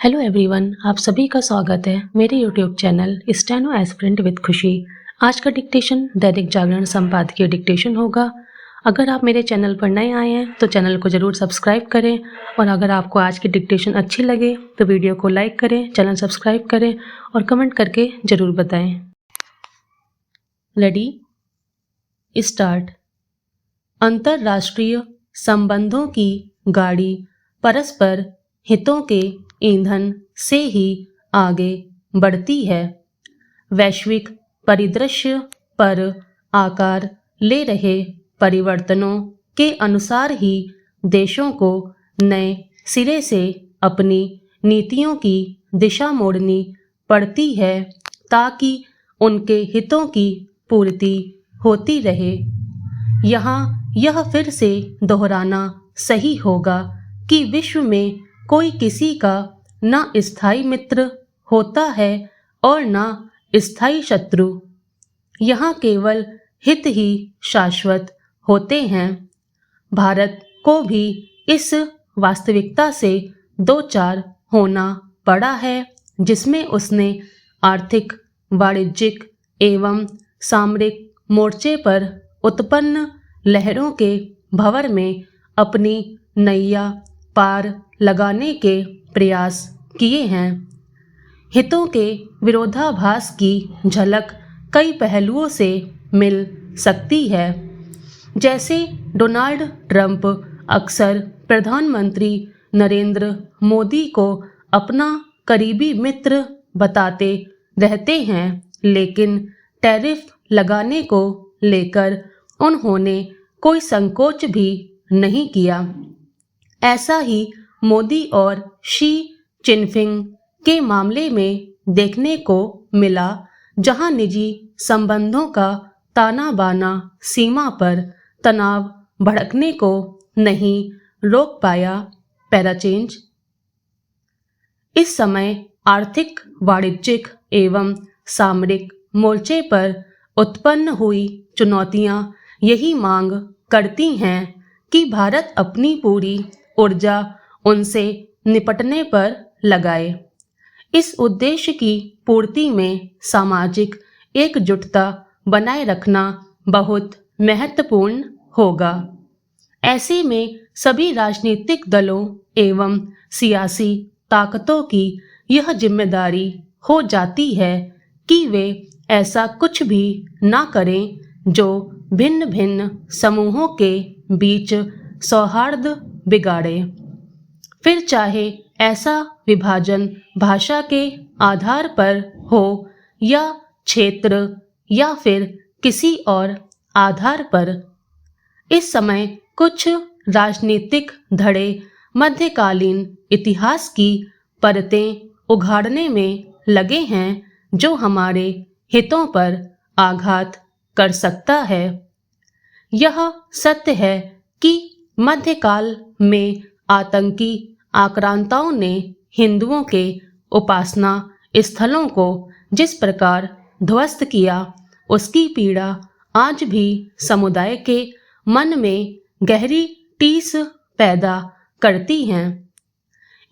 Hello everyone, आप सभी का स्वागत है मेरे YouTube channel steno aspirant with खुशी। आज का डिक्टेशन दैनिक जागरण संपादकीय डिक्टेशन होगा। अगर आप मेरे चैनल पर नए आए हैं तो चैनल को ज़रूर सब्सक्राइब करें और अगर आपको आज की डिक्टेशन अच्छी लगे तो वीडियो को लाइक करें, चैनल सब्सक्राइब करें और कमेंट करके ज़रूर बताएं। Ready, start. अंतर्राष्ट्रीय संबंधों की गाड़ी परस्पर हितों के ईंधन से ही आगे बढ़ती है। वैश्विक परिदृश्य पर आकार ले रहे परिवर्तनों के अनुसार ही देशों को नए सिरे से अपनी नीतियों की दिशा मोड़नी पड़ती है ताकि उनके हितों की पूर्ति होती रहे। यहाँ यह फिर से दोहराना सही होगा कि विश्व में कोई किसी का न स्थायी मित्र होता है और न स्थायी शत्रु। यहाँ केवल हित ही शाश्वत होते हैं। भारत को भी इस वास्तविकता से दो चार होना पड़ा है जिसमें उसने आर्थिक, वाणिज्यिक एवं सामरिक मोर्चे पर उत्पन्न लहरों के भंवर में अपनी नैया पार लगाने के प्रयास किए हैं। हितों के विरोधाभास की झलक कई पहलुओं से मिल सकती है। जैसे डोनाल्ड ट्रंप अक्सर प्रधानमंत्री नरेंद्र मोदी को अपना करीबी मित्र बताते रहते हैं, लेकिन टैरिफ लगाने को लेकर उन्होंने कोई संकोच भी नहीं किया। ऐसा ही मोदी और शी चिनफिंग के मामले में देखने को मिला, जहां निजी संबंधों का ताना बाना सीमा पर तनाव भड़कने को नहीं रोक पाया। पैराचेंज। इस समय आर्थिक, वाणिज्यिक एवं सामरिक मोर्चे पर उत्पन्न हुई चुनौतियां यही मांग करती हैं कि भारत अपनी पूरी ऊर्जा उनसे निपटने पर लगाए। इस उद्देश्य की पूर्ति में सामाजिक एकजुटता बनाए रखना बहुत महत्वपूर्ण होगा। ऐसे में सभी राजनीतिक दलों एवं सियासी ताकतों की यह जिम्मेदारी हो जाती है कि वे ऐसा कुछ भी ना करें जो भिन्न भिन्न समूहों के बीच सौहार्द बिगाड़े। फिर चाहे ऐसा विभाजन भाषा के आधार पर हो या क्षेत्र या फिर किसी और आधार पर। इस समय कुछ राजनीतिक धड़े मध्यकालीन इतिहास की परतें उघाड़ने में लगे हैं जो हमारे हितों पर आघात कर सकता है। यह सत्य है कि मध्यकाल में आतंकी आक्रांताओं ने हिंदुओं के उपासना स्थलों को जिस प्रकार ध्वस्त किया, उसकी पीड़ा आज भी समुदाय के मन में गहरी टीस पैदा करती हैं।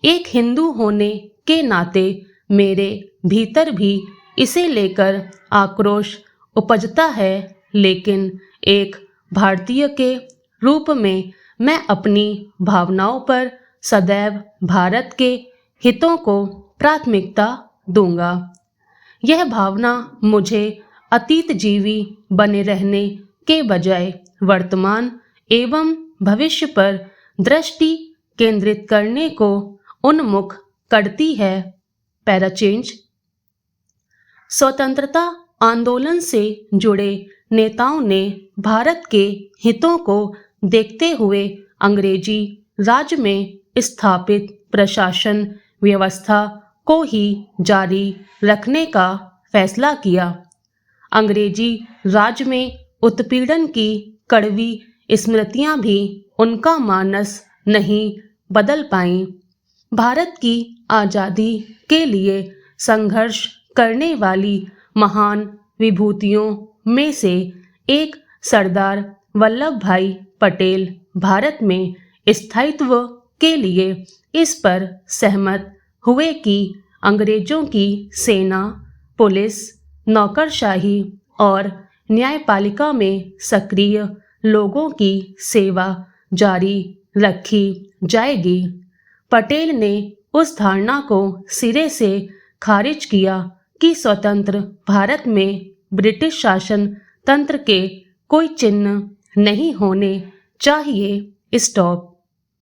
एक हिंदू होने के नाते मेरे भीतर भी इसे लेकर आक्रोश उपजता है, लेकिन एक भारतीय के रूप में मैं अपनी भावनाओं पर सदैव भारत के हितों को प्राथमिकता दूंगा। यह भावना मुझे अतीत जीवी बने रहने के बजाय वर्तमान एवं भविष्य पर दृष्टि केंद्रित करने को उन्मुख करती है। पैराचेंज। स्वतंत्रता आंदोलन से जुड़े नेताओं ने भारत के हितों को देखते हुए अंग्रेजी राज में स्थापित प्रशासन व्यवस्था को ही जारी रखने का फैसला किया। अंग्रेजी राज में उत्पीड़न की कड़वी स्मृतियां भी उनका मानस नहीं बदल पाईं। भारत की आज़ादी के लिए संघर्ष करने वाली महान विभूतियों में से एक सरदार वल्लभ भाई पटेल भारत में स्थायित्व के लिए इस पर सहमत हुए कि अंग्रेजों की सेना, पुलिस, नौकरशाही और न्यायपालिका में सक्रिय लोगों की सेवा जारी रखी जाएगी। पटेल ने उस धारणा को सिरे से खारिज किया कि स्वतंत्र भारत में ब्रिटिश शासन तंत्र के कोई चिन्ह नहीं होने चाहिए। स्टॉप।